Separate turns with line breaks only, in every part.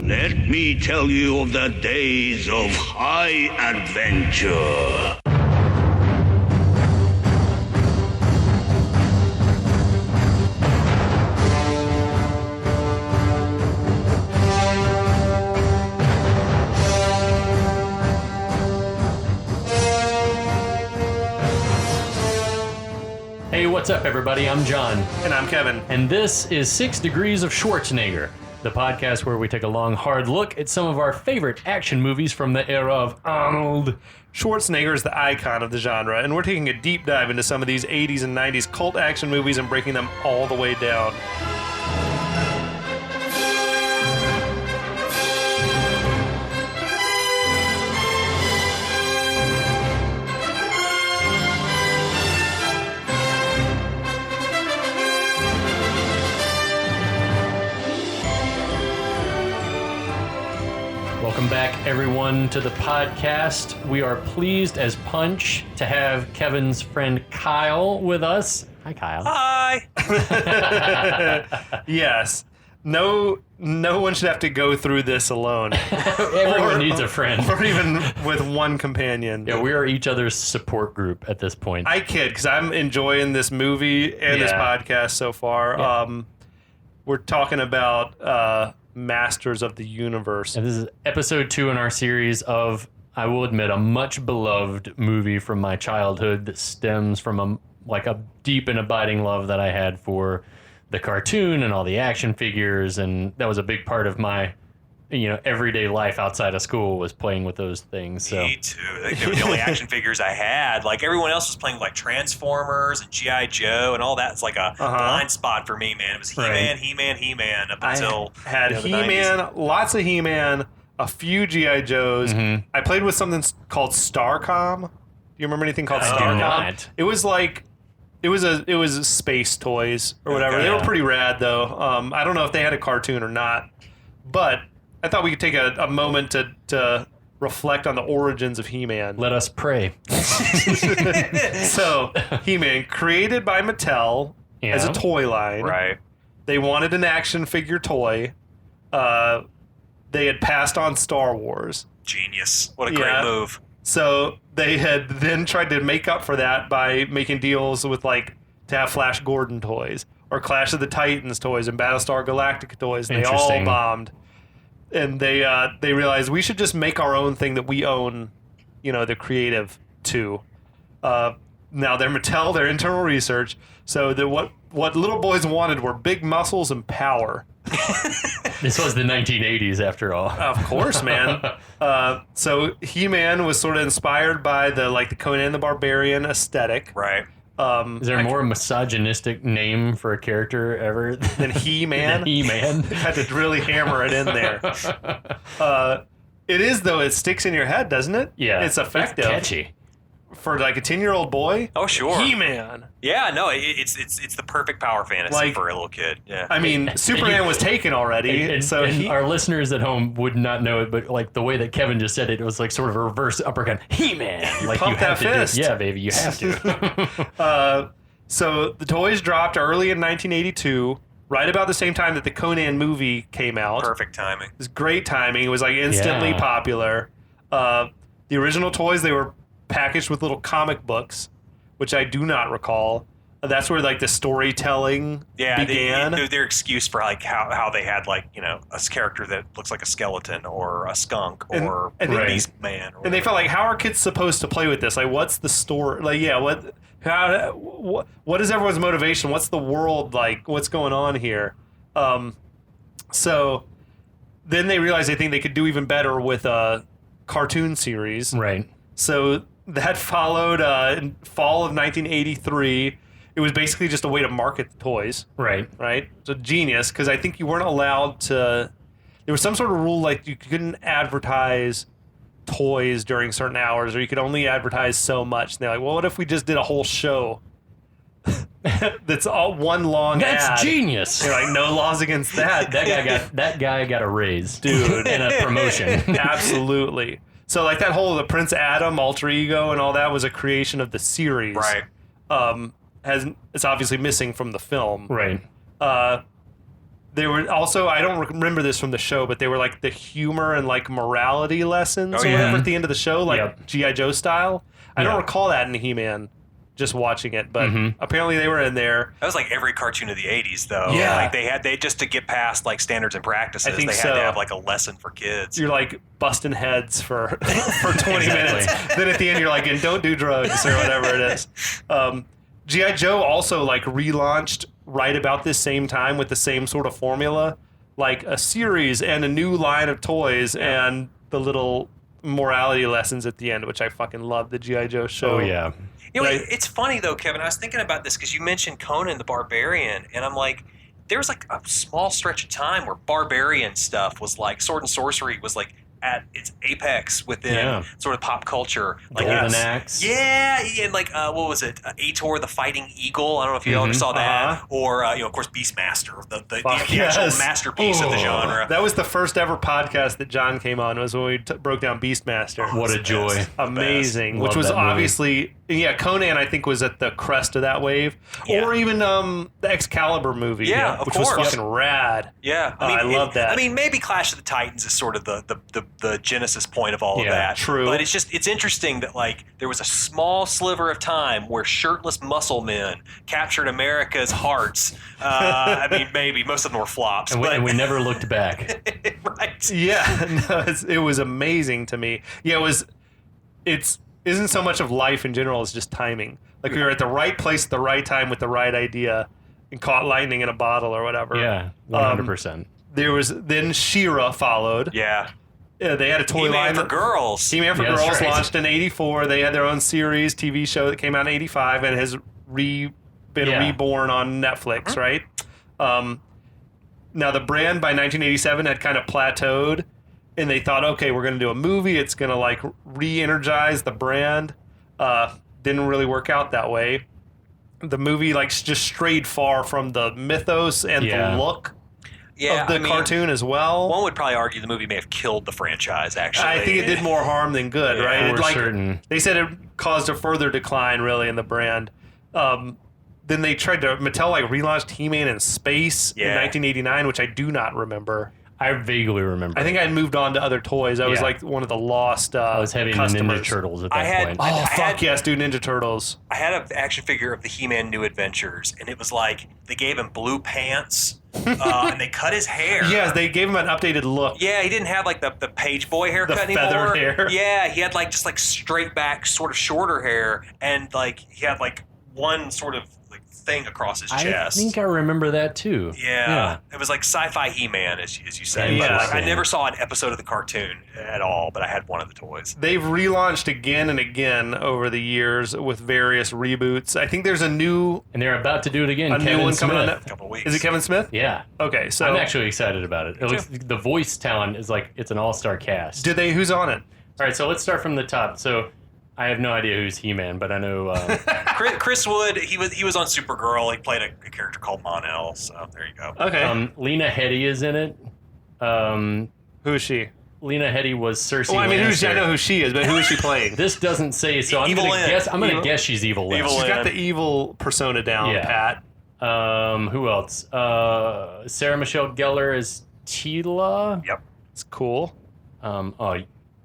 Let me tell you of the days of high adventure.
Hey, what's up, everybody? I'm John.
And I'm Kevin.
And this is 6 Degrees of Schwarzenegger, the podcast where we take a long, hard look at some of our favorite action movies from the era of Arnold.
Schwarzenegger is the icon of the genre, and we're taking a deep dive into some of these 80s and 90s cult action movies and breaking them all the way down.
Welcome back, everyone, to the podcast. We are pleased as punch to have Kevin's friend Kyle with us. Hi, Kyle.
Hi.
Yes. No one should have to go through this alone.
Everyone needs a friend.
Or even with one companion.
Yeah, we are each other's support group at this point.
I kid, because I'm enjoying this movie and this podcast so far.
Yeah.
We're talking about Masters of the Universe.
And this is episode 2 in our series of, I will admit, a much beloved movie from my childhood that stems from a deep and abiding love that I had for the cartoon and all the action figures, and that was a big part of my everyday life outside of school was playing with those things. So.
Me too. Like, they were the only action figures I had. Like everyone else was playing with, like Transformers and G.I. Joe and all that. It's like a blind spot for me, man. It was He-Man up until
I had He-Man,
90s.
lots of He-Man, a few G.I. Joes.
Mm-hmm.
I played with something called Starcom. Do you remember anything called
I do
Starcom?
not.
It was like it was space toys or whatever.
Okay.
They were pretty rad though. I don't know if they had a cartoon or not, but I thought we could take a moment to reflect on the origins of He-Man.
Let us pray.
So, He-Man, created by Mattel as a toy line.
Right.
They wanted an action figure toy. They had passed on Star Wars.
Genius. What a great move.
So they had then tried to make up for that by making deals with to have Flash Gordon toys or Clash of the Titans toys and Battlestar Galactica toys. And they all
Interesting.
bombed. And they realized we should just make our own thing that we own, the creative to. Now they're Mattel, their internal research. So that what little boys wanted were big muscles and power.
This was the 1980s, after all.
Of course, man. So He-Man was sort of inspired by the Conan the Barbarian aesthetic.
Right.
Is there a more misogynistic name for a character ever
Than He-Man?
He-Man?
Had to really hammer it in there. It is, though. It sticks in your head, doesn't it?
Yeah.
It's effective.
It's catchy.
For a 10-year-old boy?
Oh, sure.
He-Man.
Yeah, no, it's the perfect power fantasy for a little kid. Yeah.
I mean, Superman was taken already,
And our listeners at home would not know it, but the way that Kevin just said it, it was sort of a reverse uppercut. He-Man.
pump that fist.
Yeah, baby, you have to.
So the toys dropped early in 1982, right about the same time that the Conan movie came out.
Perfect timing.
It was great timing. It was instantly popular. The original toys, they were packaged with little comic books, which I do not recall. That's where the storytelling began.
Their excuse for how they had a character that looks like a skeleton or a skunk or a beast man.
And they felt how are kids supposed to play with this? What's the story? What is everyone's motivation? What's the world like? What's going on here? So then they realized they could do even better with a cartoon series.
Right.
So that followed in fall of 1983. It was basically just a way to market the toys.
Right.
Right? So genius, because I think you weren't allowed to... There was some sort of rule you couldn't advertise toys during certain hours, or you could only advertise so much. And they're like, well, what if we just did a whole show that's all one long ad?
That's genius.
You're like, no laws against that.
That guy got a raise.
Dude.
And a promotion.
Absolutely. So the whole the Prince Adam alter ego and all that was a creation of the series. Right. It's obviously missing from the film.
Right.
They were also, I don't remember this from the show, but they were like the humor and like morality lessons or whatever at the end of the show, like G.I. Joe style. I don't recall that in He-Man, just watching it, but apparently they were in there.
That was like every cartoon of the 80s, though.
Yeah.
Like they just to get past like standards and practices, they had to have like a lesson for kids.
You're like busting heads for 20 minutes. Then at the end you're like, and don't do drugs or whatever it is. G.I. Joe also like relaunched right about this same time with the same sort of formula, like a series and a new line of toys and the little morality lessons at the end, which I fucking love the G.I. Joe show.
Oh, yeah.
You know, it's funny though, Kevin. I was thinking about this because you mentioned Conan the Barbarian, and I'm like, there was like a small stretch of time where barbarian stuff was like sword and sorcery was like at its apex within sort of pop culture. Like
Golden Axe.
Yeah, and like what was it? Ator the Fighting Eagle. I don't know if you ever saw that, or of course Beastmaster, the actual masterpiece of the genre.
That was the first ever podcast that John came on. Was when we broke down Beastmaster.
What a joy!
Amazing, which was obviously Conan. I think was at the crest of that wave, or even the Excalibur movie, which was fucking rad.
Yeah,
I love that.
I mean, maybe Clash of the Titans is sort of the genesis point of all of that.
True.
But it's interesting that like there was a small sliver of time where shirtless muscle men captured America's hearts. I mean, maybe most of them were flops,
and we never looked back.
Right?
Yeah, no, it was amazing to me. Yeah, it isn't so much of life in general; it's just timing. Like we were at the right place at the right time with the right idea, and caught lightning in a bottle or whatever.
Yeah, 100%.
There was then She-Ra followed.
Yeah.
They had a toy line
for girls.
He-Man for Girls launched in '84. They had their own series, TV show that came out in '85 and has been reborn on Netflix, right? Now, the brand by 1987 had kind of plateaued, and they thought, okay, we're going to do a movie. It's going to like re-energize the brand. Didn't really work out that way. The movie like just strayed far from the mythos and the look of the cartoon as well.
One would probably argue the movie may have killed the franchise, actually.
I think it did more harm than good, right?
For certain.
They said it caused a further decline, really, in the brand. Then they tried to, Mattel like relaunched He-Man in space in 1989, which I do not remember.
I vaguely remember.
I think I had moved on to other toys. I was like one of the lost
I was heavy
customers.
Ninja Turtles at that point.
Fuck yes, dude, Ninja Turtles.
I had an action figure of the He-Man New Adventures, and it was like they gave him blue pants, and they cut his hair.
Yes, they gave him an updated look.
Yeah, he didn't have like the page boy haircut
the
anymore.
Feathered hair.
Yeah, he had like just like straight back, sort of shorter hair, and like he had like one sort of like thing across his chest.
I think I remember that too.
Yeah. It was like sci-fi He-Man, as you say. But like, I never saw an episode of the cartoon at all, but I had one of the toys.
They've relaunched again and again over the years with various reboots. I think there's a new...
And they're about to do it again.
New one coming on
a couple of weeks.
Is it Kevin Smith?
Yeah.
Okay, so...
I'm actually excited about it. At least the voice talent is like, it's an all-star cast.
Who's on it?
All right, so let's start from the top. So... I have no idea who's He-Man, but I know
Chris Wood. He was on Supergirl. He played a character called Mon-El. So there you go.
Okay.
Lena Headey is in it.
Who is she?
Lena Headey was Cersei.
Well, I mean, I know who she is, but who is she playing?
This doesn't say, so I'm going to guess. I'm going to guess she's Evil Lyn.
She's got the evil persona down, Pat.
Who else? Sarah Michelle Gellar is Teela.
Yep.
It's cool.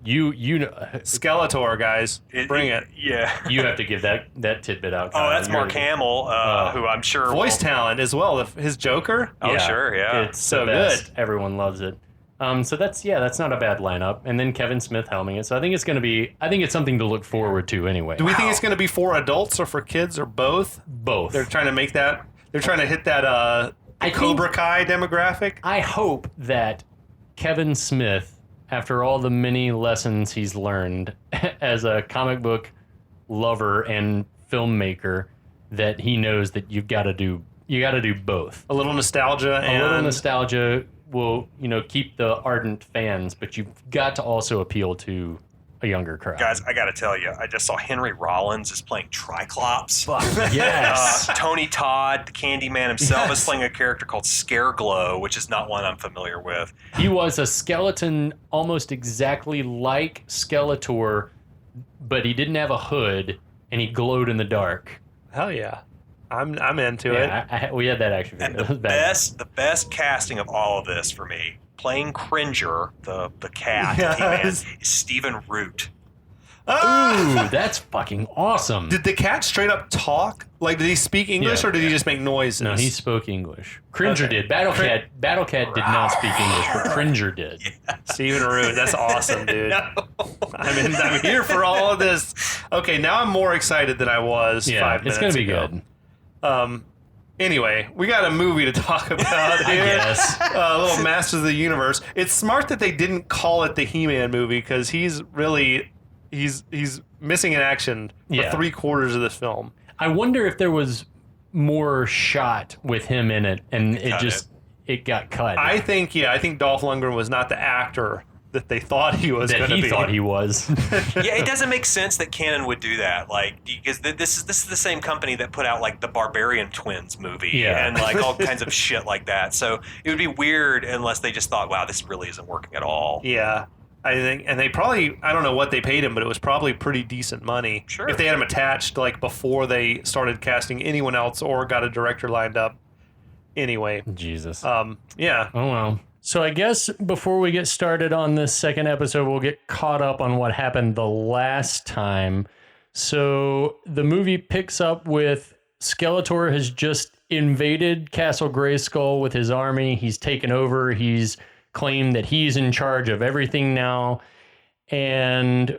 You know
Skeletor, guys. Bring it.
Yeah.
You have to give that tidbit out.
Oh, that's Mark Hamill, who I'm sure
voice talent as well. His Joker.
Oh, sure, yeah.
It's so good. Everyone loves it. So that's not a bad lineup. And then Kevin Smith helming it. So I think it's something to look forward to anyway.
Do we think it's going to be for adults or for kids or both?
Both.
They're trying to make that. They're trying to hit that Cobra Kai demographic.
I hope that Kevin Smith, after all the many lessons he's learned as a comic book lover and filmmaker, that he knows that you got to do both.
A little nostalgia.
A little nostalgia will, keep the ardent fans, but you've got to also appeal to a younger crowd.
Guys, I got to tell you, I just saw Henry Rollins is playing Triclops.
Yes.
Tony Todd, the Candyman himself, is playing a character called Scareglow, which is not one I'm familiar with.
He was a skeleton almost exactly like Skeletor, but he didn't have a hood, and he glowed in the dark.
Hell yeah. I'm into it.
Yeah, we had that action
And
figure.
the best casting of all of this for me, playing Cringer, the cat,
Yes.
He-Man, is Stephen Root.
Ooh, that's fucking awesome.
Did the cat straight up talk? Like, did he speak English
Yeah.
or did he just make noises?
No, he spoke English. Cringer
Okay.
did. Battlecat did not speak English, but Cringer did.
Stephen Root, that's awesome, dude.
No.
I'm here for all of this. Okay, now I'm more excited than I was
Yeah,
5 minutes
it's gonna be
ago.
good.
Anyway, we got a movie to talk about
I
here.
guess.
A little Masters of the Universe. It's smart that they didn't call it the He-Man movie because he's missing in action for
Yeah.
3/4 of this film.
I wonder if there was more shot with him in it, and it got cut.
I think Dolph Lundgren was not the actor that they thought he was going
that
to be.
he thought he was.
Yeah, it doesn't make sense that Canon would do that. Like, because this is the same company that put out like the Barbarian Twins movie
Yeah.
and like all kinds of shit like that. So it would be weird unless they just thought, wow, this really isn't working at all.
Yeah. I think, and they probably, I don't know what they paid him, but it was probably pretty decent money.
Sure.
If they had him attached, like, before they started casting anyone else or got a director lined up. Anyway.
Jesus.
Yeah.
Oh, well. So I guess before we get started on this second episode, we'll get caught up on what happened the last time. So the movie picks up with Skeletor has just invaded Castle Grayskull with his army. He's taken over. He's claimed that he's in charge of everything now. And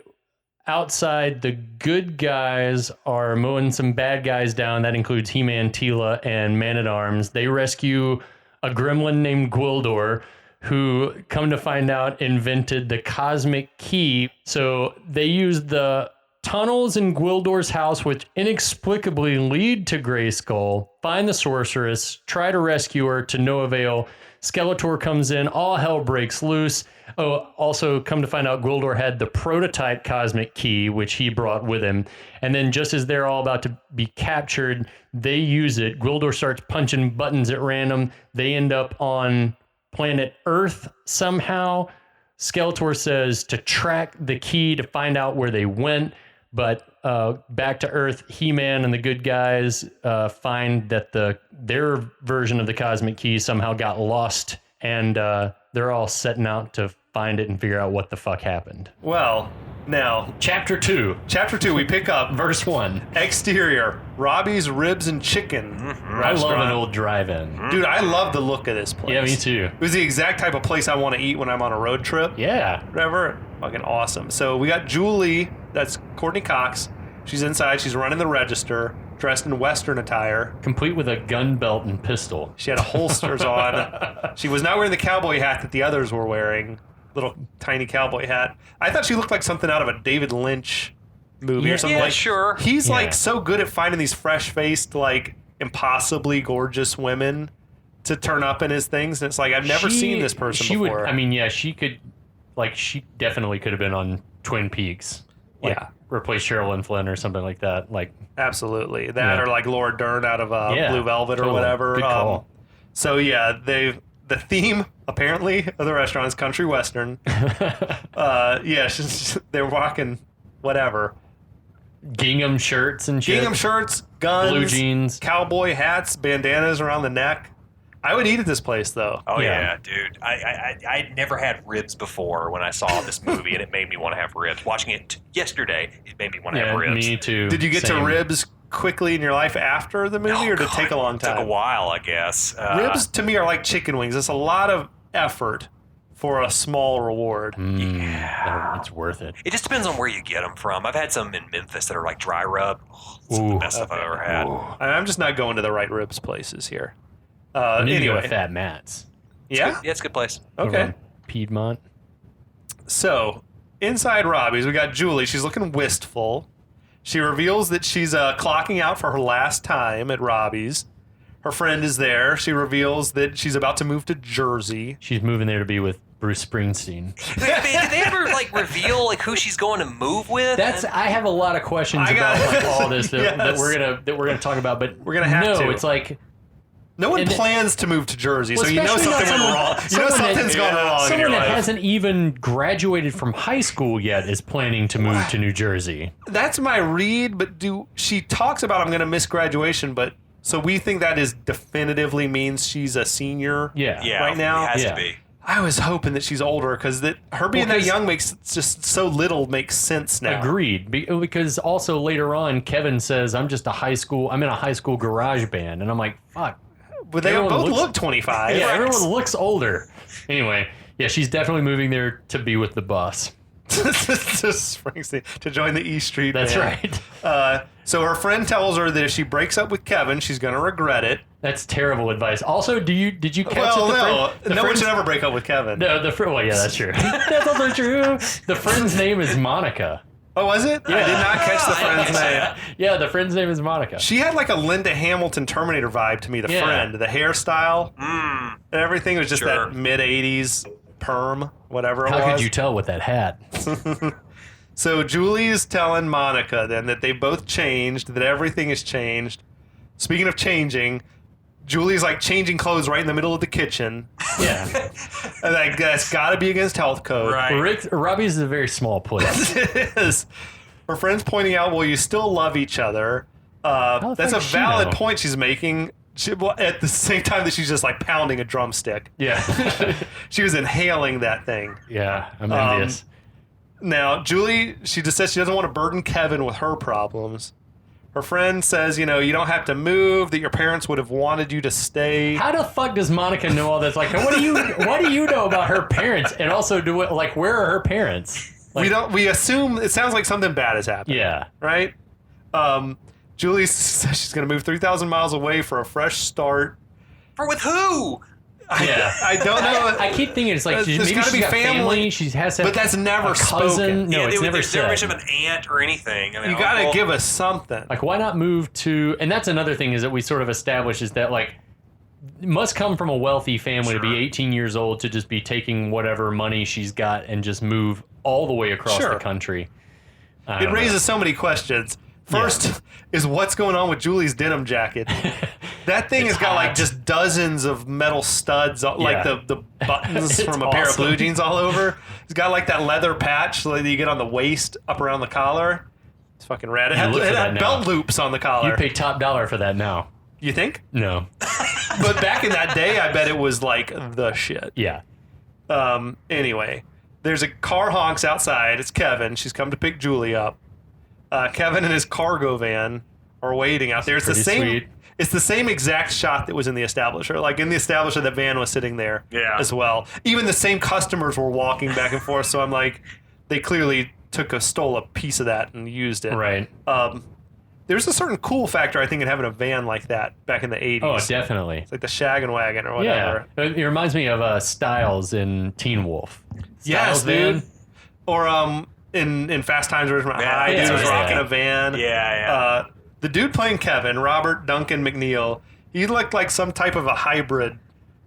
outside, the good guys are mowing some bad guys down. That includes He-Man, Teela, and Man-at-Arms. They rescue a gremlin named Gwildor, who, come to find out, invented the cosmic key. So they use the tunnels in Gwildor's house, which inexplicably lead to Grayskull, find the sorceress, try to rescue her, to no avail. Skeletor comes in, all hell breaks loose. Oh, also, come to find out, Gwildor had the prototype cosmic key, which he brought with him. And then just as they're all about to be captured, they use it. Gwildor starts punching buttons at random. They end up on planet Earth somehow. Skeletor says to track the key to find out where they went. But back to Earth, He-Man and the good guys find that their version of the cosmic key somehow got lost, and they're all setting out to find it and figure out what the fuck happened.
Well, now,
Chapter 2,
we pick up
verse 1.
exterior, Robbie's Ribs and Chicken
I love
restaurant.
an old drive-in.
Dude, I love the look of this place.
Yeah, me too.
It was the exact type of place I want to eat when I'm on a road trip.
Yeah.
Whatever. Fucking awesome. So we got Julie, that's Courtney Cox. She's inside. She's running the register, dressed in Western attire.
Complete with a gun belt and pistol.
She had holsters on. She was not wearing the cowboy hat that the others were wearing. Little tiny cowboy hat. I thought she looked like something out of a David Lynch movie or something.
Yeah,
like
sure.
He's
Yeah.
like so good at finding these fresh-faced, like impossibly gorgeous women to turn up in his things, and it's like I've never seen this person
she
before.
Would, I mean, yeah, she could, like, she definitely could have been on Twin Peaks. Like,
Yeah.
replace Sherilyn Flynn or something like that. Like,
Absolutely. That
Yeah.
or like Laura Dern out of
Yeah,
Blue Velvet or
totally.
whatever.
Good call.
So yeah, the theme apparently of the restaurant is country western. Yeah, they're walking whatever.
gingham shirts and shit.
Gingham shirts, guns,
Blue jeans.
cowboy hats, bandanas around the neck. I would eat at this place though.
Oh
Yeah.
yeah, dude. I'd never had ribs before when I saw this movie, and it made me want to have ribs. Watching it yesterday, it made me want to
Yeah,
have ribs.
me too.
Did you get
Same.
to ribs quickly in your life after the movie, or did it take a long
It took
time?
a while, I guess.
Ribs to me are like chicken wings. It's a lot of effort for a small reward.
Yeah, it's worth it.
It just depends on where you get them from. I've had some in Memphis that are like dry rub. Oh, it's the
Ooh.
best stuff I've ever had.
I'm just not going to the right ribs places here.
I need to go
Anyway,
to Fat Matt's.
yeah.
Yeah, it's a good place.
Over
Okay.
in Piedmont.
So inside Robbie's, we got Julie. She's looking wistful. She reveals that she's clocking out for her last time at Robbie's. Her friend is there. She reveals that she's about to move to Jersey.
She's moving there to be with Bruce Springsteen.
Did they ever like reveal like who she's going to move with?
I have a lot of questions
I got-
about like all this that,
Yes.
that we're gonna talk about, but
We're gonna have to.
it's like
No one
And-
plans to move to Jersey,
well,
so you know
especially
something
not
went wrong. You know
someone that-
something's gone wrong in
someone
your
that
life.
hasn't even graduated from high school yet is planning to move to New Jersey.
That's my read, but she talks about I'm going to miss graduation, but So we think that is definitively means she's a senior.
Yeah.
Yeah,
Right now?
it has
Yeah.
to be.
I was hoping that she's older because her being that young makes just so little makes sense now.
Agreed. Because also later on, Kevin says, I'm in a high school garage band. And I'm like, fuck.
But they
Everyone
both
looks-
look 25.
Yeah, everyone looks older. Anyway, yeah, she's definitely moving there to be with the bus.
to Springsteen to join the E Street
That's
band.
right.
So her friend tells her that if she breaks up with Kevin, she's going to regret it.
That's terrible advice. Also, did you catch
Well,
that
no one should ever break up with Kevin.
No, well, yeah, that's true. That's also true. The friend's name is Monica.
Oh, was it? I did not catch the friend's name.
Yeah, the friend's name is Monica.
She had like a Linda Hamilton Terminator vibe to me, the
Yeah.
friend. The hairstyle and everything was just
Sure.
that mid-'80s perm, whatever it
How
was.
could you tell with that hat?
So Julie's telling Monica then that they both changed, that everything has changed. Speaking of changing, Julie's like changing clothes right in the middle of the kitchen.
Yeah.
And like, that's got to be against health code.
Right.
Robbie's is a very small place.
It is. Her friend's pointing out, well, you still love each other.
the
That's a
fuck she
valid
know?
point she's making. Well, at the same time that she's just like pounding a drumstick.
Yeah.
She was inhaling that thing.
Yeah, I'm envious.
Now, Julie, she just says she doesn't want to burden Kevin with her problems. Her friend says, you don't have to move, that your parents would have wanted you to stay.
How the fuck does Monica know all this? Like, what do you know about her parents? And also, where are her parents? Like,
We assume, it sounds like something bad has happened.
Yeah.
Right? Julie says she's going to move 3,000 miles away for a fresh start.
For with who?
Yeah.
I don't know.
I keep thinking it's like
There's
maybe
gotta
she's
be
got
family,
family. She has to have
but that's never
a cousin.
spoken.
No, it's never
there's never
said.
mention of an aunt or anything. I mean,
You got to
uncle.
give us something.
Like, why not move to? And that's another thing is that we sort of establish is that like it must come from a wealthy family to be 18 years old to just be taking whatever money she's got and just move all the way across
Sure.
the country. I
It
don't know.
raises so many questions. First is what's going on with Julie's denim jacket. That thing
It's
has got like
hot.
just dozens of metal studs, like
Yeah.
the buttons
It's
from a pair of
awesome.
blue jeans all over. It's got like that leather patch that you get on the waist up around the collar. It's fucking rad. It had,
look for
it
that
had
now.
belt loops on the collar.
You pay top dollar for that now.
You think?
No.
But back in that day, I bet it was like the shit.
Yeah.
Anyway, there's a car honks outside. It's Kevin. She's come to pick Julie up. Kevin and his cargo van are waiting out there. It's the
Pretty
same.
sweet.
It's the same exact shot that was in the Establisher. Like in the Establisher, the van was sitting there as well. Even the same customers were walking back and forth. So I'm like, they clearly stole a piece of that and used it.
Right.
There's a certain cool factor, I think, in having a van like that back in the 80s.
Oh, definitely.
It's like the Shaggin' Wagon or
Yeah.
whatever.
It reminds me of Styles in Teen Wolf.
Yes,
Styles van.
dude. Or in Fast Times at Ridgemont High,
yeah,
dude was
yeah.
rocking a van.
Yeah.
The dude playing Kevin, Robert Duncan McNeil, he looked like some type of a hybrid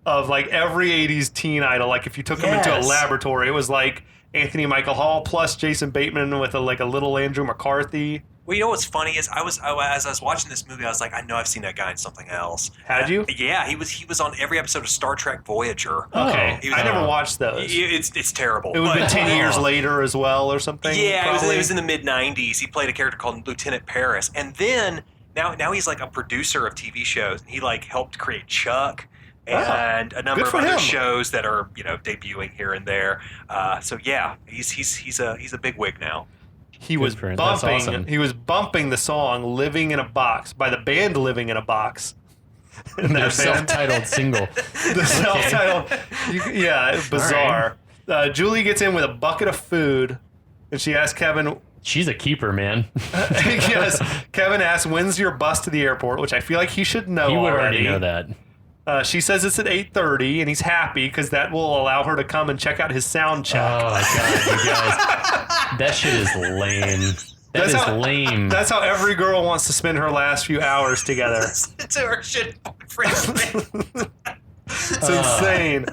of like every 80s teen idol. Like if you took him into a
Yes.
laboratory, it was like Anthony Michael Hall plus Jason Bateman with a little Andrew McCarthy.
Well, you know what's funny is as I was watching this movie, I was like, I know I've seen that guy in something else.
Had you?
Yeah, he was on every episode of Star Trek Voyager.
Okay.
He was-
I never watched those.
It's terrible.
It would have been
but-
10 years later as well or something.
Yeah,
probably.
it was in the mid '90s. He played a character called Lieutenant Paris, and then now he's like a producer of TV shows. He like helped create Chuck and a number
good
of
for
other
him.
shows that are debuting here and there. So yeah, he's a big wig now.
He was
for him. That's
bumping.
awesome.
He was bumping the song "Living in a Box" by the band "Living in a Box." In
Their
that band.
self-titled single.
The self-titled. Yeah, bizarre. Julie gets in with a bucket of food, and she asks Kevin.
She's a keeper, man.
Yes, Kevin asks, "When's your bus to the airport?" Which I feel like he should know.
You would
already
already know that.
She says it's at 8:30, and he's happy because that will allow her to come and check out his sound check.
Oh my god, you guys. That shit is lame. That is lame.
That's how every girl wants to spend her last few hours together.
It's our shit boyfriend.
It's insane.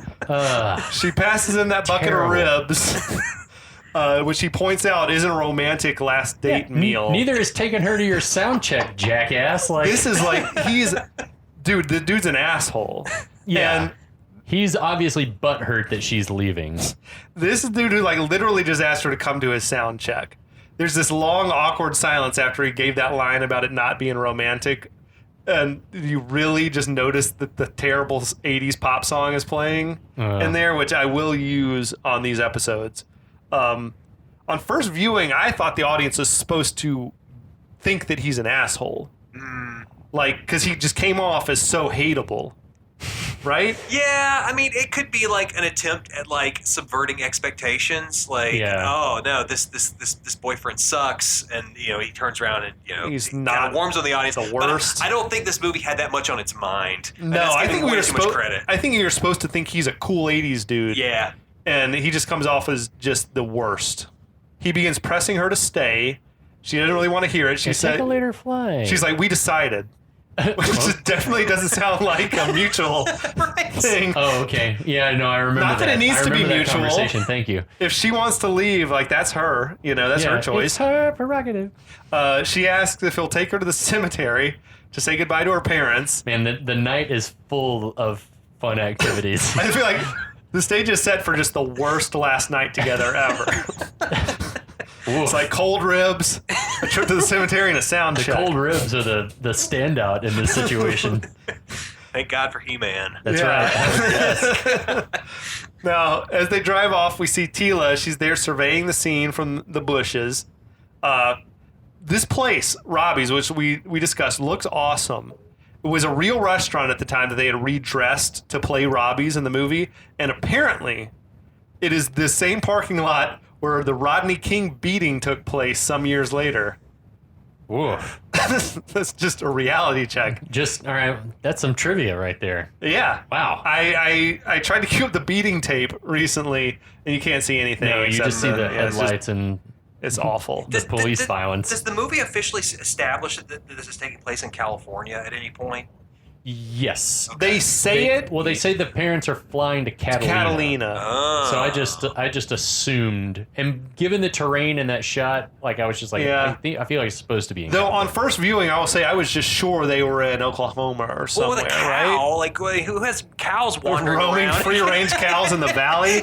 She passes him that bucket
Terrible.
of ribs, which he points out isn't a romantic last date meal.
Neither is taking her to your sound check, jackass. Like
This is like dude. The dude's an asshole.
yeah.
And
He's obviously butthurt that she's leaving.
this dude who like literally just asked her to come to his sound check. There's this long awkward silence after he gave that line about it not being romantic. and you really just notice that the terrible 80s pop song is playing in there, which I will use on these episodes. On first viewing, I thought the audience was supposed to think that he's an asshole. Like, because he just came off as so hateable. Right?
Yeah, I mean, it could be like an attempt at like subverting expectations. Like, oh no, this boyfriend sucks, and he turns around and
he's
kind
not
of warms on the audience.
the worst.
But I don't think this movie had that much on its mind.
No, I think
way too much credit.
I think you're supposed to think he's a cool '80s dude.
Yeah,
and he just comes off as just the worst. He begins pressing her to stay. She doesn't really want to hear it. She said,
"Take a later flight."
She's like, "We decided." Which just definitely doesn't sound like a mutual thing.
Oh, okay. Yeah, no, I remember
Not that it needs to be mutual.
Conversation. Thank you.
If she wants to leave, like, that's her. That's her choice.
It's her prerogative.
She asks if he'll take her to the cemetery to say goodbye to her parents.
Man, the night is full of fun activities.
I feel like the stage is set for just the worst last night together ever. It's like cold ribs, a trip to the cemetery, and a sound check.
Cold ribs are the standout in this situation.
Thank God for He-Man.
That's right.
Now, as they drive off, we see Tila. She's there surveying the scene from the bushes. This place, Robbie's, which we discussed, looks awesome. It was a real restaurant at the time that they had redressed to play Robbie's in the movie, and apparently it is the same parking lot where the Rodney King beating took place some years later.
Woof.
That's just a reality check.
All right. That's some trivia right there.
Yeah.
Wow.
I tried to cue up the beating tape recently, and you can't see anything.
No, you just see the headlights and
it's awful.
the police violence.
Does the movie officially establish that this is taking place in California at any point?
Yes.
They say it.
Well, they say the parents are flying to Catalina.
Oh.
So I just assumed, and given the terrain in that shot, like I was just like, I feel like it's supposed to be.
Though on first viewing, I will say I was just sure they were in Oklahoma or somewhere,
with a cow,
right?
like who has cows wandering
Roaming
around?
free range cows in the valley.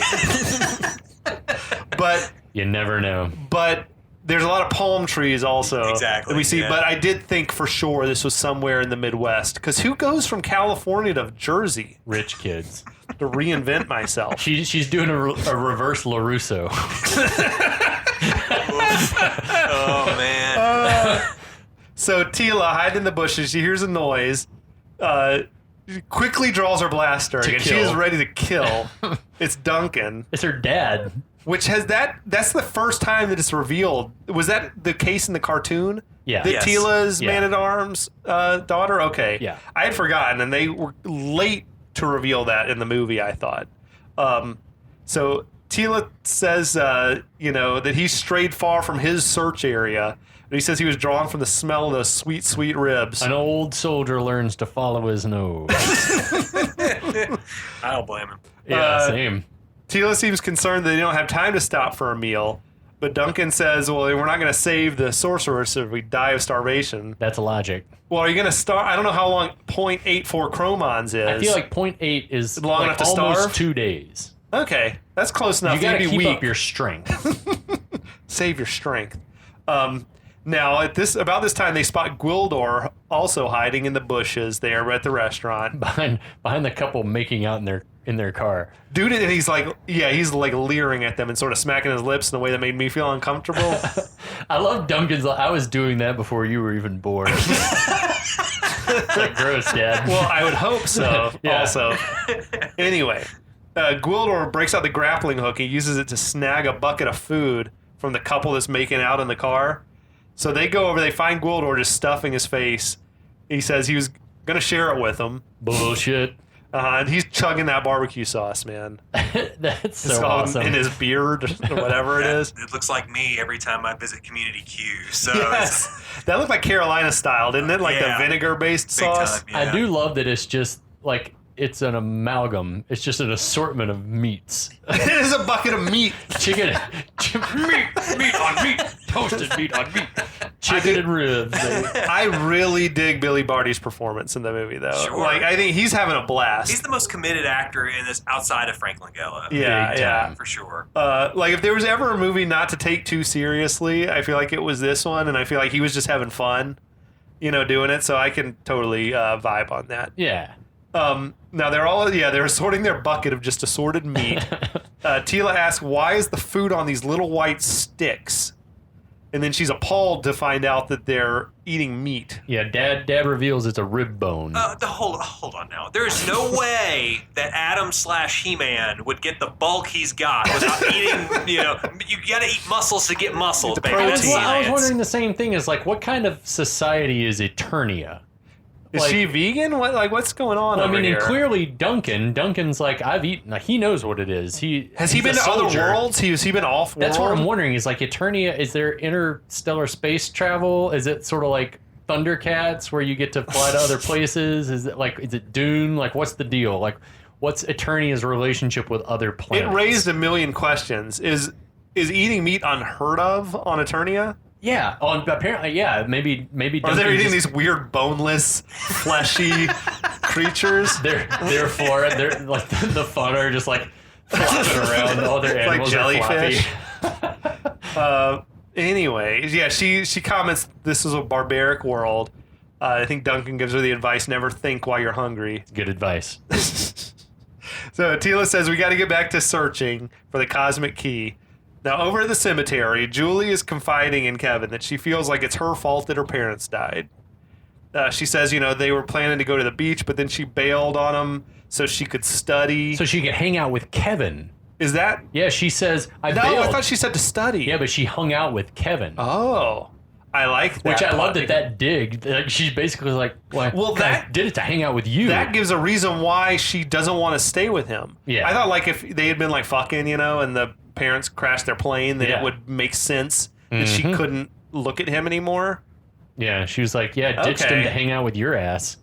But
you never know.
But there's a lot of palm trees also.
Exactly.
That we see,
yeah.
but I did think for sure this was somewhere in the Midwest. Because who goes from California to Jersey?
Rich kids.
To reinvent myself.
She's doing a reverse LaRusso.
Oh man.
So Tila, hiding in the bushes, she hears a noise. She quickly draws her blaster, and she is ready to kill. It's Duncan.
It's her dad.
Which that's the first time that it's revealed. Was that the case in the cartoon?
Yeah.
That
Yes.
Tila's
Yeah.
Man-at-Arms daughter? Okay.
Yeah.
I had forgotten, and they were late to reveal that in the movie, I thought. So Tila says, that he's strayed far from his search area. And he says he was drawn from the smell of those sweet, sweet ribs.
An old soldier learns to follow his nose.
I don't blame him.
Yeah, same.
Tila seems concerned that they don't have time to stop for a meal, but Duncan says, well, we're not going to save the sorceress if we die of starvation.
That's logic.
Well, are you going to starve? I don't know how long 0.84 chromons is.
I feel like 0.8 is
long enough to
almost
starve?
2 days.
Okay, that's close enough.
You got to
You'd be
keep
weak.
up your strength.
Save your strength. Now, about this time, they spot Gwildor also hiding in the bushes there at the restaurant.
behind the couple making out in their car.
Dude, and he's like leering at them and sort of smacking his lips in a way that made me feel uncomfortable.
I love Duncan's. I was doing that before you were even born. It's like gross, Dad.
Well, I would hope so.
Yeah.
Also, anyway, Gwildor breaks out the grappling hook. He uses it to snag a bucket of food from the couple that's making out in the car. So they go over. They find Gwildor just stuffing his face. He says he was going to share it with them.
Bullshit.
And he's chugging that barbecue sauce, man.
That's
It's
so
all
awesome.
in his beard or whatever it is.
It looks like me every time I visit Community Q. So
Yes. That looked like Carolina style, didn't it? Like
Yeah.
the vinegar-based
it's big
sauce.
time. Yeah.
I do love that it's just like it's an amalgam. It's just an assortment of meats.
It is a bucket of meat.
Chicken, meat on meat, toasted meat on meat, chicken and ribs.
I really dig Billy Barty's performance in the movie, though.
Sure.
Like, I think he's having a blast.
He's the most committed actor in this outside of Frank Langella.
Yeah,
Big
yeah.
time.
For sure.
Like, if there was ever a movie not to take too seriously, I feel like it was this one, and I feel like he was just having fun. doing it, so I can totally vibe on that.
Yeah.
Now they're sorting their bucket of just assorted meat. Tila asks, why is the food on these little white sticks? And then she's appalled to find out that they're eating meat.
Yeah, Dad reveals it's a rib bone.
Hold on now. There's no way that Adam/He-Man would get the bulk he's got without eating, you got to eat muscles to get muscles, baby.
I was wondering the same thing. Is like, what kind of society is Eternia?
Is she vegan? What's going on over here?
And clearly Duncan's like, I've eaten. He knows what it is.
Has he been to other worlds? Has he been off world?
That's what I'm wondering. Is like Eternia, is there interstellar space travel? Is it sort of like Thundercats where you get to fly to other places? Is it Dune? Like, what's the deal? Like, what's Eternia's relationship with other planets?
It raised a million questions. Is eating meat unheard of on Eternia?
Yeah, apparently, yeah. Maybe.
Are they eating these weird, boneless, fleshy creatures?
They're like the fun are just like flopping around. All their animals
like jellyfish.
Are
Anyway, yeah, she comments this is a barbaric world. I think Duncan gives her the advice: never think while you're hungry.
Good advice.
So Tila says we got to get back to searching for the cosmic key. Now, over at the cemetery, Julie is confiding in Kevin that she feels like it's her fault that her parents died. She says, they were planning to go to the beach, but then she bailed on them so she could study.
So she could hang out with Kevin.
Is that?
Yeah, she says,
I thought she said to study.
Yeah, but she hung out with Kevin.
Oh. I like that.
Which I love that dig. She's basically like, well, that did it to hang out with you.
That gives a reason why she doesn't want to stay with him.
Yeah.
I thought if they had been fucking, and the parents crashed their plane, then it would make sense that she couldn't look at him anymore.
Yeah, she was like, ditched him to hang out with your ass.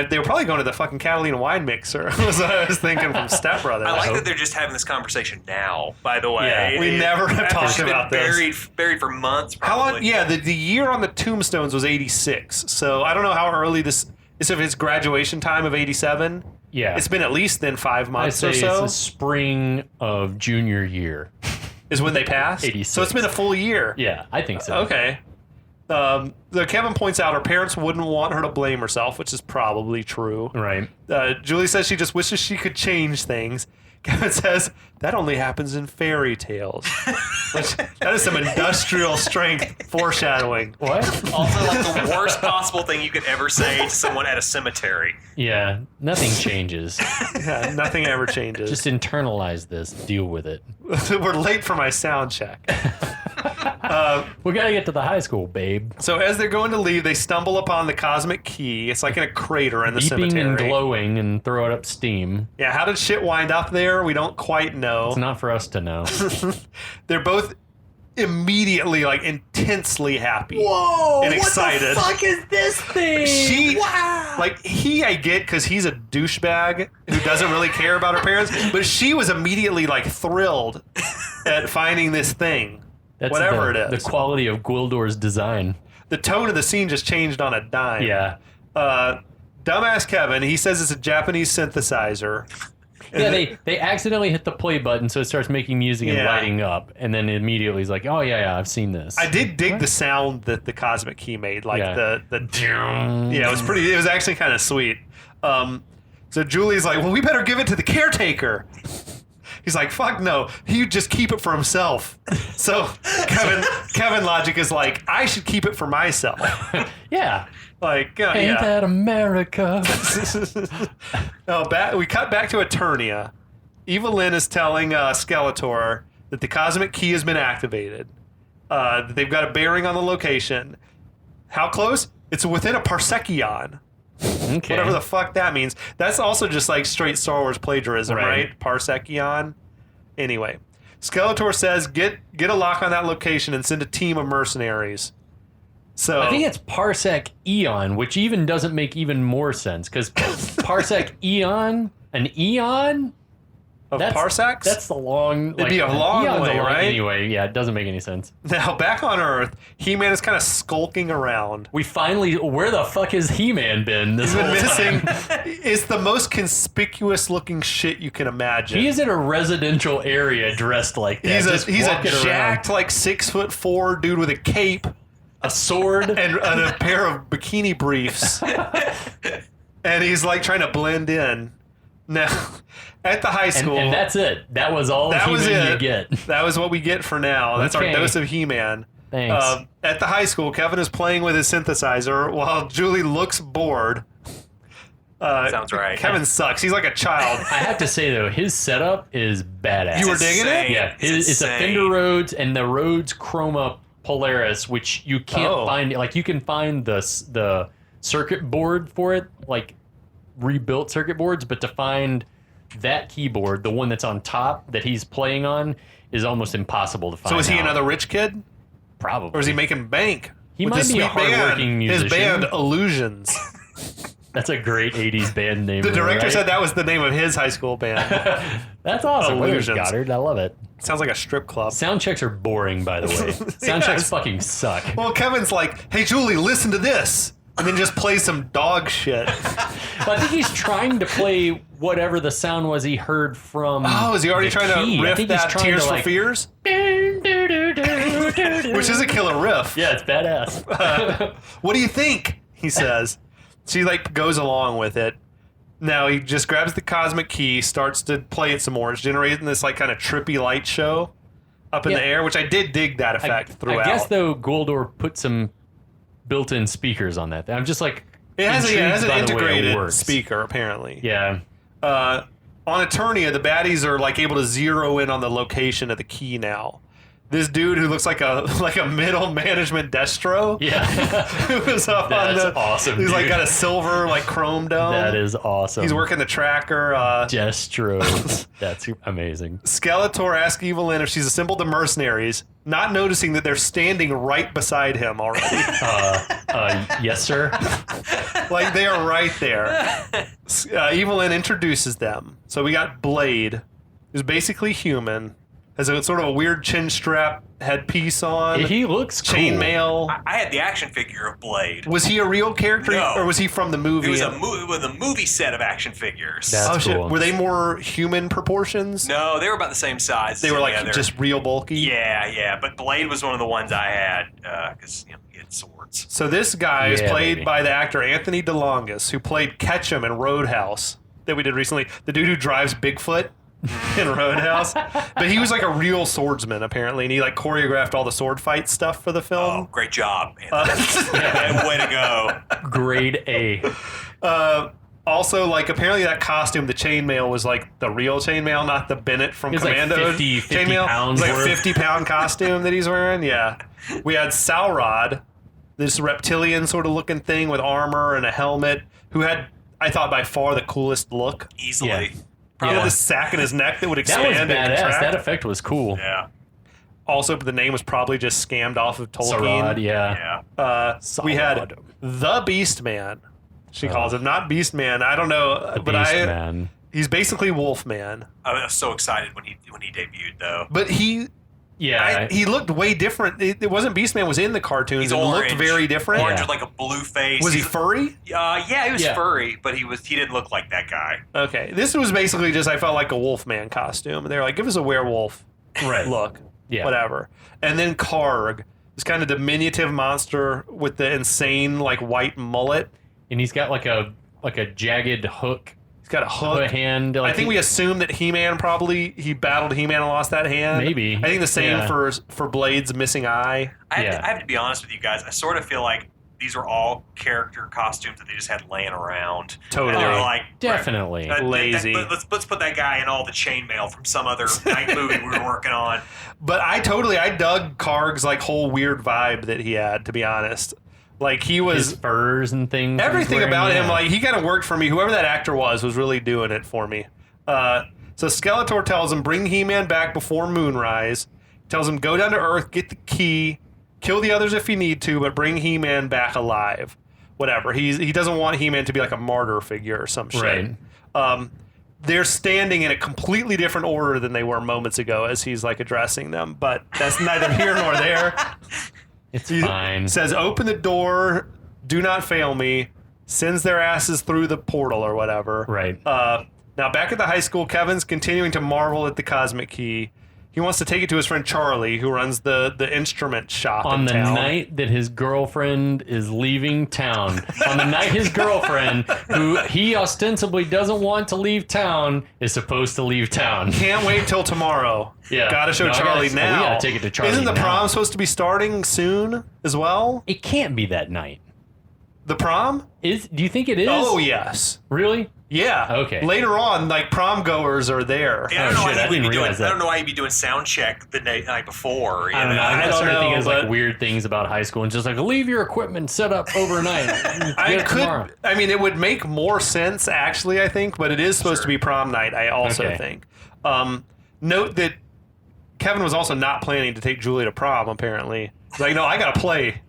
They were probably going to the fucking Catalina wine mixer. Was what I was thinking from Step Brothers.
I like that they're just having this conversation now, by the way.
Yeah, we never have talked about
this. Buried for months, probably.
How long? Yeah, the year on the tombstones was 86. So I don't know how early this is, if it's graduation time of 87.
Yeah.
It's been at least then 5 months
or
so.
It's the spring of junior year.
Is when they passed?
86.
So it's been a full year.
Yeah, I think so.
Okay. Kevin points out her parents wouldn't want her to blame herself, which is probably true.
Right.
Julie says she just wishes she could change things. Kevin says that only happens in fairy tales. That is some industrial strength foreshadowing.
What?
Also, the worst possible thing you could ever say to someone at a cemetery.
Yeah, nothing changes.
Yeah, nothing ever changes.
Just internalize this. Deal with it.
We're late for my sound check.
We gotta get to the high school, babe.
So as they're going to leave, they stumble upon the cosmic key. It's like in a crater in the cemetery.
Beeping and glowing and throw it up steam.
Yeah, how did shit wind up there? We don't quite know.
It's not for us to know.
They're both immediately intensely happy.
Whoa!
And excited.
What the fuck is this thing?
Wow! I get because he's a douchebag who doesn't really care about her parents, but she was immediately thrilled at finding this thing.
That's
whatever it is.
The quality of Gwildor's design.
The tone of the scene just changed on a dime.
Yeah.
Dumbass Kevin, he says it's a Japanese synthesizer.
Yeah, they accidentally hit the play button, so it starts making music and lighting up, and then immediately he's like, "Oh yeah, I've seen this."
I did dig the sound that the cosmic key made, the
yeah,
it was pretty. It was actually kind of sweet. So Julie's like, "Well, we better give it to the caretaker." He's like, "Fuck no, he just keep it for himself." So Kevin logic is like, "I should keep it for myself."
Yeah.
Ain't
that America?
We cut back to Eternia. Evelyn is telling Skeletor that the cosmic key has been activated. They've got a bearing on the location. How close? It's within a parsekion.
Okay.
Whatever the fuck that means. That's also just straight Star Wars plagiarism, right? Parsekion. Anyway, Skeletor says get a lock on that location and send a team of mercenaries. So
I think it's parsec eon, which even doesn't make even more sense because parsec eon, an eon
of parsecs.
That's the long.
It'd be a long way, right?
Anyway, yeah, it doesn't make any sense.
Now back on Earth, He-Man is kind of skulking around.
Where the fuck has He-Man been this whole
missing.
time?
It's the most conspicuous looking shit you can imagine.
He is in a residential area dressed like that.
He's a jacked 6'4" dude with a cape.
a sword,
and a pair of bikini briefs. And he's like trying to blend in. Now, at the high school.
and that's it. That was all
that was
He-Man
it.
you get.
That was what we get for now. That's
Okay.
our dose of He-Man.
Thanks.
At the high school, Kevin is playing with his synthesizer while Julie looks bored.
Sounds right.
Kevin sucks. He's like a child.
I have to say though, his setup is badass.
You were digging it?
Yeah,
It's
it's a
insane.
Fender Rhodes and the Rhodes Chroma Polaris, which you can't find. Like you can find the circuit board for it, like rebuilt circuit boards, but to find that keyboard, the one that's on top that he's playing on, is almost impossible to find.
So is he
now.
another rich kid?
Probably.
Or is he making bank?
He
with
might
his
be a
sweet band?
hardworking
His
musician.
band, Illusions.
That's a great '80s band name.
The director
right?
said that was the name of his high school band.
That's awesome. Look at
Illusions.
Goddard. I love it.
Sounds like a strip club.
Sound checks are boring, by the way. Sound checks
Yes.
fucking suck.
Well, Kevin's like, hey, Julie, listen to this. And then just play some dog shit.
But I think he's trying to play whatever the sound was he heard from.
Oh, is he already
the
trying
key.
to
I
riff
think he's
that
trying
Tears
to,
for
like,
Fears? Which is a killer riff.
Yeah, it's badass.
What do you think? He says. She like goes along with it. Now he just grabs the cosmic key, starts to play it some more. It's generating this like kind of trippy light show up in
Yeah.
the air, which I did dig that effect throughout.
I guess though, Goldor put some built-in speakers on that. I'm just like
it has
intrigued
an
by the way it
integrated
works.
speaker apparently.
Yeah.
On Eternia, the baddies are like able to zero in on the location of the key now. This dude who looks like a middle management Destro.
Yeah.
Who was up
That's
on the
awesome,
He's like
dude.
got a silver like chrome dome.
That is awesome.
He's working the tracker.
Gestros. That's amazing.
Skeletor asks Evelyn if she's assembled the mercenaries, not noticing that they're standing right beside him already.
Yes, sir.
Like they are right there. Evelyn introduces them. So we got Blade, who's basically human, has a sort of a weird chin strap headpiece on,
He looks cool.
chainmail.
I had the action figure of Blade.
Was he a real character,
No.
or was he from the movie?
It was a movie set of action figures.
That's
Oh shit!
cool.
Were they more human proportions?
No, they were about the same size.
They were like
together.
just real bulky.
Yeah. But Blade was one of the ones I had because he had swords.
So this guy is
Yeah,
played
baby.
by the actor Anthony DeLongis, who played Ketchum in Roadhouse that we did recently. The dude who drives Bigfoot in Roadhouse. But he was like a real swordsman apparently, and he like choreographed all the sword fight stuff for the
Oh,
film.
great job, Anthony. Way to go.
Grade A.
Also, like apparently that costume, the chainmail was like the real chainmail, not the Bennett from
It was like
Commando
50
chainmail.
pounds
It was like a
worth.
50-pound costume that he's wearing. Yeah, we had Salrod, this reptilian sort of looking thing with armor and a helmet, who had, I thought, by far the coolest look.
Easily.
Yeah.
He had
Yeah.
this sack in his neck that would
That was
expand and
badass.
contract.
That effect was cool.
Yeah.
Also, the name was probably just scammed off of Tolkien.
Sarad, yeah.
Yeah.
We had
Sarad.
the Beast Man. She calls him, not Beast Man. I don't know,
The
but
Beast Man.
he's basically Wolf Man.
I was so excited when he debuted though.
But he
Yeah.
he looked way different. It wasn't Beastman was in the cartoons.
He's
It
orange.
looked very different.
Orange
Yeah.
with like a blue face.
Was he furry?
Yeah, he was
Yeah.
furry, but he didn't look like that guy.
Okay, this was basically just I felt like a Wolfman costume, and they were like, "Give us a werewolf
Right.
look,
Yeah.
whatever." And then Karg, this kind of diminutive monster with the insane like white mullet.
And he's got like a jagged hook
He's got a hook.
hand.
I
Like
think we assume that He-Man he battled He-Man and lost that hand.
Maybe.
I think the same
Yeah.
for Blade's missing eye.
I have,
Yeah.
to, I have to be honest with you guys. I sort of feel like these were all character costumes that they just had laying around.
Totally.
And they were like,
Definitely.
Lazy.
let's put that guy in all the chainmail from some other night movie we were working on.
But I dug Karg's like whole weird vibe that he had, to be honest. Like he was
his furs and things. that he's
everything
wearing,
about him,
yeah.
like he kind of worked for me. Whoever that actor was really doing it for me. So Skeletor tells him, bring He-Man back before moonrise. Tells him, go down to Earth, get the key, kill the others if you need to, but bring He-Man back alive. Whatever. He doesn't want He-Man to be like a martyr figure or some shit.
Right.
They're standing in a completely different order than they were moments ago as he's like addressing them, but that's neither here nor there.
It's
He
fine.
says, open the door, do not fail me, sends their asses through the portal or whatever.
Right.
Now, back at the high school, Kevin's continuing to marvel at the cosmic key. He wants to take it to his friend Charlie, who runs the instrument shop
On
in
the
town.
night that his girlfriend is leaving town. On the night his girlfriend, who he ostensibly doesn't want to leave town, is supposed to leave town.
Can't wait till tomorrow.
Yeah.
Gotta show
No,
Charlie
we
now.
gotta take it to Charlie
Isn't the
now.
prom supposed to be starting soon as well?
It can't be that night.
The prom?
Do you think it is?
Oh, yes.
Really?
Yeah.
Okay.
Later on, like, prom goers are there.
Yeah, I don't know
Oh,
why
shit, I
he would
didn't
be doing.
realize that.
I don't know why he'd be doing sound check the night before. You
I don't know. I
don't
started
know,
thinking of like
but-
weird things about high school and just like leave your equipment set up overnight.
I
Get it tomorrow.
could. I mean, it would make more sense actually. I think, but it is supposed to be prom night. I also
Okay.
think. Note that Kevin was also not planning to take Julie to prom. Apparently, he's like, no, I gotta play.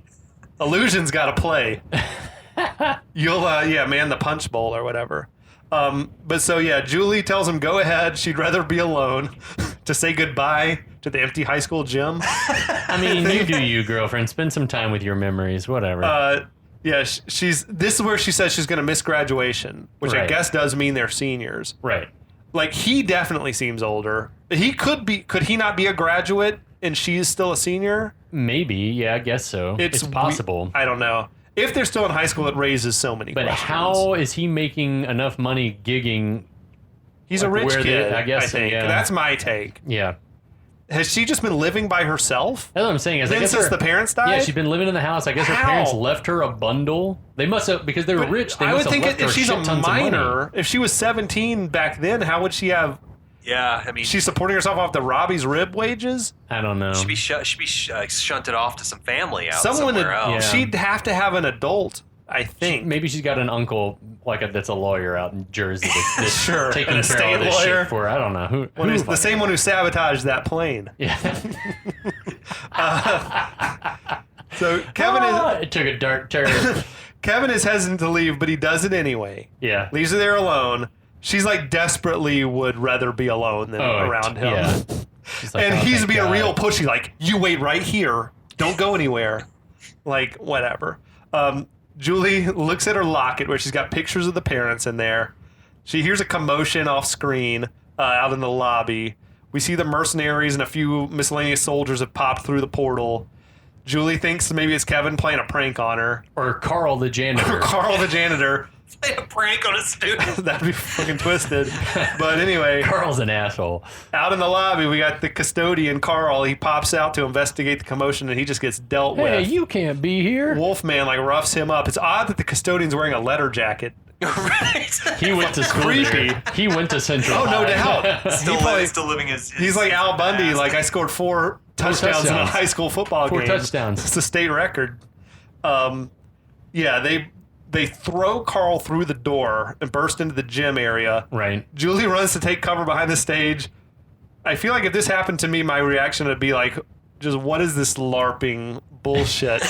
Illusion's gotta play. You'll, man the punch bowl or whatever. But so yeah, Julie tells him go ahead. She'd rather be alone to say goodbye to the empty high school gym.
I mean, you do you, girlfriend. Spend some time with your memories. Whatever.
Yeah, this is where she says she's going to miss graduation, which I
Right.
guess does mean they're seniors.
right.
Like, he definitely seems older. Could he not be a graduate and she's still a senior?
Maybe. Yeah, I guess so. It's possible.
I don't know. If they're still in high school, it raises so many
But
questions.
how is he making enough money gigging?
He's a
like,
rich
where they-
kid,
I guess so,
think.
yeah.
That's my take.
Yeah.
Has she just been living by herself?
That's what I'm saying. Is I guess
Since
her-
the parents died?
Yeah, she's been living in the house. I guess her
How?
parents left her a bundle. They must have, because they were
But
rich. They
I would
must have
think
left her
if she's a
shit tons of money.
minor, if she was 17 back then, how would she have...
Yeah, I mean,
She's supporting herself off the Robbie's rib wages?
I don't know.
should be shunted off to some family out
Someone
somewhere else.
Yeah.
she'd have to have an adult, I think.
Maybe she's got an uncle that's a lawyer out in Jersey that's
Sure,
taking
an
care
estate
of this
lawyer.
shit for her. I don't know who.
When
who
it's the same one who sabotaged that plane.
Yeah.
So Kevin
It took a dark turn.
Kevin is hesitant to leave, but he does it anyway.
Yeah.
Leaves her there alone. She's like desperately would rather be alone than around him.
Yeah. She's like,
And
oh,
he's
thank
being
God.
real pushy, like, you wait right here. Don't go anywhere. Like, whatever. Julie looks at her locket where she's got pictures of the parents in there. She hears a commotion off screen out in the lobby. We see the mercenaries and a few miscellaneous soldiers have popped through the portal. Julie thinks maybe it's Kevin playing a prank on her.
Or Carl the janitor.
Carl the janitor.
Play a prank on a student.
That'd be fucking twisted. But anyway,
Carl's an asshole.
out in the lobby, we got the custodian, Carl. He pops out to investigate the commotion, and he just gets dealt
Hey,
with.
you can't be here.
Wolfman, like, roughs him up. It's odd that the custodian's wearing a letter jacket.
Right.
He went to school
Creepy.
there. He went to Central
Oh, no
High.
doubt.
Still living his
He's like Al Bundy. Like, I scored 4 touchdowns in a
touchdowns.
high school football
4
game.
touchdowns.
It's a state record. Yeah, they throw Carl through the door and burst into the gym area.
Right.
Julie runs to take cover behind the stage. I feel like if this happened to me, my reaction would be like, just what is this LARPing bullshit?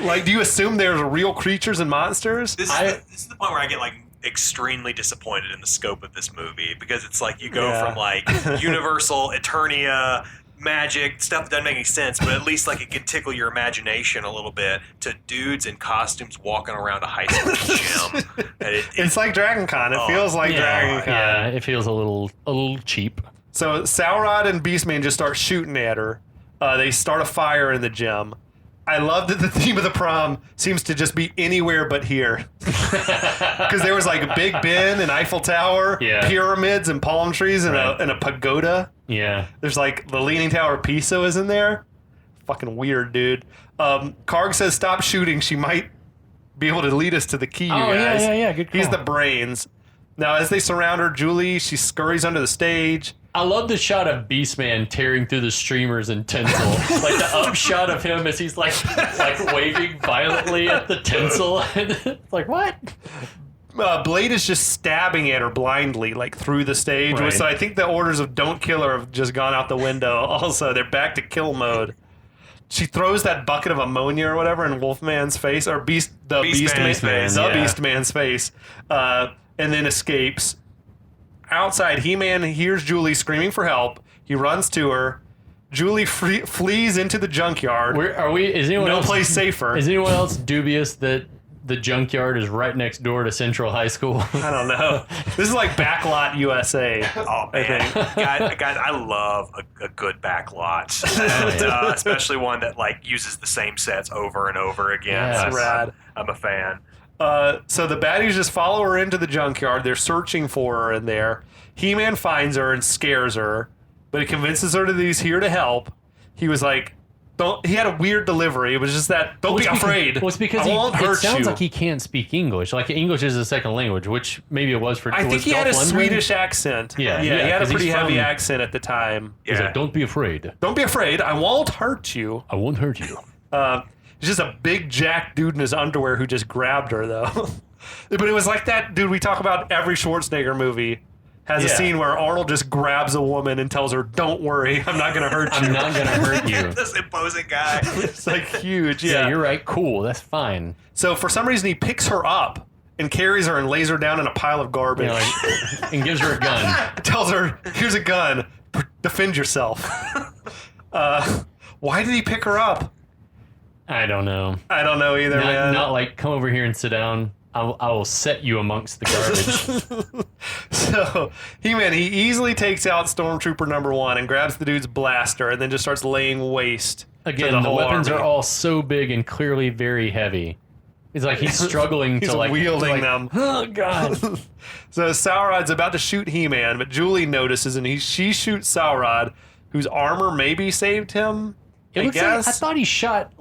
Like, do you assume there's real creatures and monsters?
This is the point where I get like extremely disappointed in the scope of this movie because it's like you go
Yeah.
from like Universal, Eternia, magic stuff that doesn't make any sense, but at least like it could tickle your imagination a little bit to dudes in costumes walking around a high school gym. And
It's like Dragon Con. It feels like Dragon Con.
Yeah, it feels a little cheap.
So Saurod and Beastman just start shooting at her. They start a fire in the gym. I love that the theme of the prom seems to just be anywhere but here. Because there was like a Big Ben, an Eiffel Tower,
Yeah.
pyramids and palm trees and,
Right.
a pagoda.
Yeah.
There's like the Leaning Tower of Pisa is in there. Fucking weird, dude. Karg says stop shooting. She might be able to lead us to the key, you
Oh,
guys.
yeah. Good call.
He's the brains. Now, as they surround her, Julie, she scurries under the stage.
I love the shot of Beastman tearing through the streamers and tinsel. Like the up shot of him as he's like waving violently at the tinsel. It's like, what?
Blade is just stabbing at her blindly, like through the stage.
Right.
So I think the orders of don't kill her have just gone out the window. Also, they're back to kill mode. She throws that bucket of ammonia or whatever in Wolfman's face, or
Beastman's face,
the
yeah.
Beastman's face, and then escapes. Outside, He-Man hears Julie screaming for help. He runs to her. Julie flees into the junkyard.
Is anyone
No
else
place safer.
Is anyone else dubious that the junkyard is right next door to Central High School?
I don't know. This is like Backlot USA.
Oh man, guys, I love a good backlot, especially one that like uses the same sets over and over again.
Yes.
That's rad.
I'm a fan.
So the baddies just follow her into the junkyard. They're searching for her in there. He-Man finds her and scares her, but he convinces her that he's here to help. He was like, "Don't." He had a weird delivery. It was just that, "Don't be afraid."
Well, it's because it sounds like he can't speak English. Like English is a second language, which maybe it was for.
I think he had a Swedish accent.
Yeah,
he had a
'cause
pretty
he's
heavy
from-
accent at the time.
He's like, "Don't be afraid.
Don't be afraid. I won't hurt you."
I won't hurt you."
He's just a big jack dude in his underwear who just grabbed her, though. But it was like that dude we talk about every Schwarzenegger movie. Has a
Yeah.
scene where Arnold just grabs a woman and tells her, "Don't worry, I'm not going to hurt you."
I'm not gonna hurt you.
This imposing guy.
It's like huge,
Yeah,
yeah.
you're right. Cool. That's fine.
So for some reason, he picks her up and carries her and lays her down in a pile of garbage.
You know, like, and gives her a gun.
Tells her, "Here's a gun. Defend yourself." Why did he pick her up?
I don't know.
I don't know either, man.
Not like, come over here and sit down. I will set you amongst the garbage.
So, he easily takes out Stormtrooper number 1 and grabs the dude's blaster and then just starts laying waste.
Again,
to
the
whole
weapons
army.
are all so big and clearly very heavy. It's like he's struggling
He's
to like
wielding them.
Oh god!
So Saurod's about to shoot He-Man, but Julie notices and she shoots Saurod, whose armor maybe saved him. I guess.
I thought he shot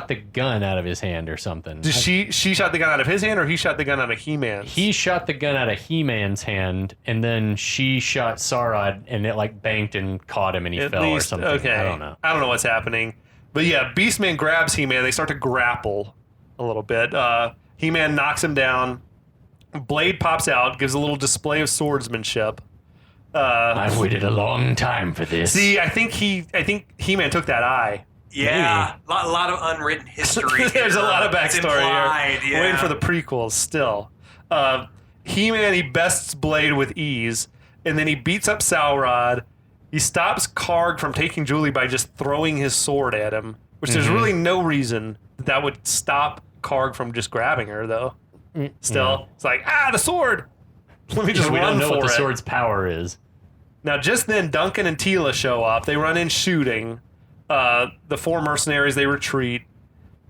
the gun out of his hand or something.
She shot the gun out of his hand, or he shot the gun out of He-Man's?
He shot the gun out of He-Man's hand, and then she shot Saurod, and it like banked and caught him, and he fell or something.
Okay.
I don't know.
I don't know what's happening. But yeah, Beastman grabs He-Man. They start to grapple a little bit. He-Man knocks him down. Blade pops out, gives a little display of swordsmanship.
I've waited a long time for this.
See, I think He-Man took that eye.
Yeah, a lot of unwritten history.
There's a lot of
It's
backstory
implied,
here.
yeah.
Waiting for the prequels still. He-Man, he bests Blade with ease, and then he beats up Saurod. He stops Karg from taking Julie by just throwing his sword at him, which there's really no reason that would stop Karg from just grabbing her, though. Still, it's like, the sword! Let me just
we
run
don't know
for
what the
it.
sword's power is.
Now, just then, Duncan and Tila show up. They run in shooting. The 4 mercenaries, they retreat.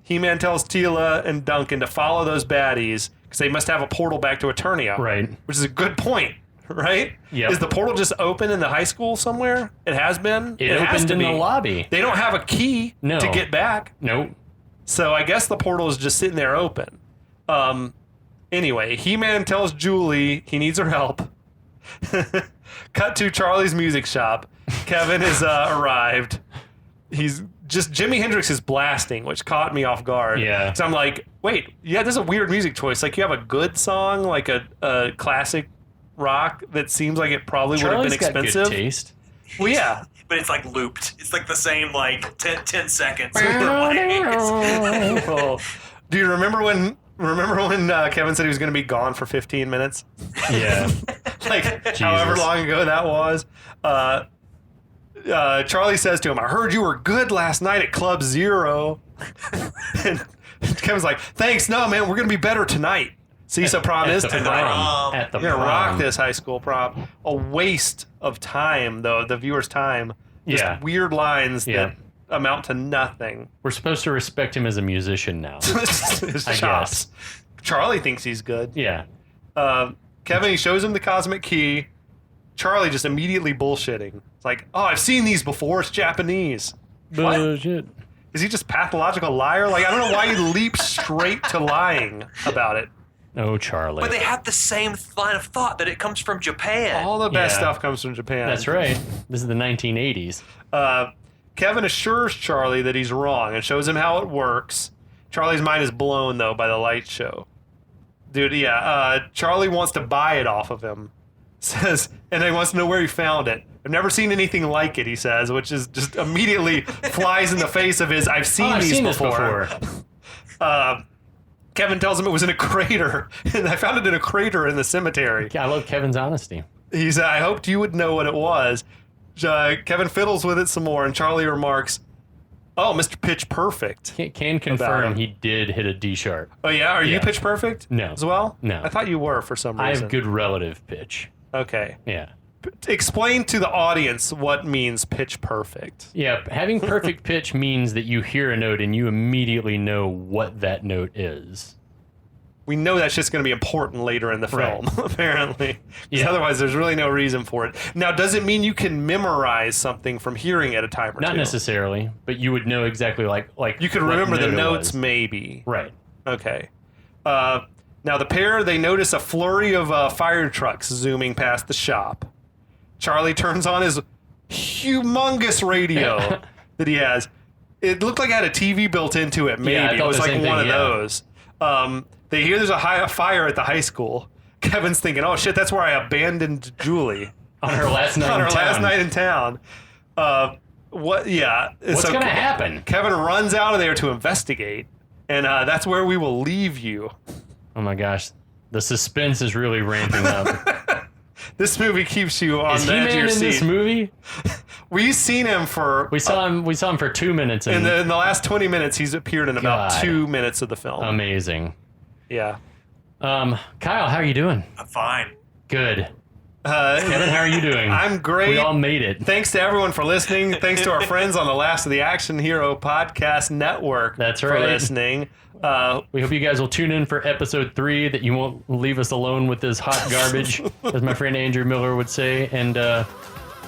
He-Man tells Tila and Duncan to follow those baddies because they must have a portal back to Eternia.
Right.
Which is a good point, right?
Yep.
Is the portal just open in the high school somewhere? It has been?
It
has
opened
to
in
be.
the lobby.
They don't have a key
No.
to get back.
Nope.
So I guess the portal is just sitting there open. Anyway, He-Man tells Julie he needs her help. Cut to Charlie's music shop. Kevin has arrived. He's just Jimi Hendrix is blasting, which caught me off guard.
Yeah.
So I'm like, wait, yeah, this is a weird music choice. Like you have a good song, like a classic rock that seems like it probably would have been
Charlie's got
expensive.
good taste.
Well, yeah.
But it's like looped. It's like the same like 10 seconds.
Oh. Do you remember when Kevin said he was going to be gone for 15 minutes?
Yeah.
Like however long ago that was. Charlie says to him, "I heard you were good last night at Club Zero." And Kevin's like, "Thanks, no man, we're gonna be better tonight." See, so prom is
At the
tonight.
prom. At the
You're gonna
prom.
rock this high school prom. A waste of time, though, the viewer's time. Just
Yeah.
weird lines
Yeah.
that amount to nothing.
We're supposed to respect him as a musician now.
His
I
chops. Charlie thinks he's good.
Yeah.
Kevin, he shows him the cosmic key. Charlie just immediately bullshitting. It's like, oh, I've seen these before. It's Japanese. What?
Bullshit.
Is he just pathological liar? Like, I don't know why he leaps straight to lying about it.
Oh, Charlie.
But they have the same line of thought that it comes from Japan.
All the best
Yeah.
stuff comes from Japan.
That's right. This is the 1980s.
Kevin assures Charlie that he's wrong and shows him how it works. Charlie's mind is blown, though, by the light show. Dude, yeah, Charlie wants to buy it off of him. Says, and he wants to know where he found it. I've never seen anything like it, he says, which is just immediately flies in the face of his, I've seen
I've
these
seen
before.
this before.
Kevin tells him it was in a crater, and I found it in a crater in the cemetery.
I love Kevin's honesty.
He said, I hoped you would know what it was. Kevin fiddles with it some more, and Charlie remarks, Oh, Mr. Pitch Perfect.
Can confirm he did hit a D sharp.
Oh, yeah? Are you Pitch Perfect?
No.
As well?
No.
I thought you were for some reason.
I have good relative pitch.
Okay.
Yeah.
Explain to the audience what means Pitch Perfect.
Yeah, having perfect pitch means that you hear a note and you immediately know what that note is.
We know that's just going to be important later in the film, apparently. Because otherwise, there's really no reason for it. Now, does it mean you can memorize something from hearing at a time or two?
Not necessarily, but you would know exactly like
you could remember the notes, maybe.
Right.
Okay. Now, the pair, they notice a flurry of fire trucks zooming past the shop. Charlie turns on his humongous radio that he has. It looked like it had a TV built into it, maybe.
Yeah, I thought
it was
the
like
same
one
thing,
of those. They hear there's a fire at the high school. Kevin's thinking, oh, shit, that's where I abandoned Julie.
On her last night in town.
last night in town. What? Yeah.
What's going to happen?
Kevin runs out of there to investigate, and that's where we will leave you.
Oh, my gosh. The suspense is really ramping up.
This movie keeps you on the edge of your
Is
seat.
He-Man in this movie?
We've seen him for...
We saw him for 2 minutes.
In the last 20 minutes, he's appeared in about
God.
2 minutes of the film.
Amazing.
Yeah.
Kyle, how are you doing?
I'm fine.
Good. Kevin, how are you doing?
I'm great.
We all made it.
Thanks to everyone for listening. Thanks to our friends on the Last of the Action Hero Podcast Network
That's
for
right.
listening.
We hope you guys will tune in for episode 3, that you won't leave us alone with this hot garbage, as my friend Andrew Miller would say, and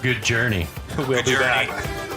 good journey.
We'll
Good
be
journey.
back.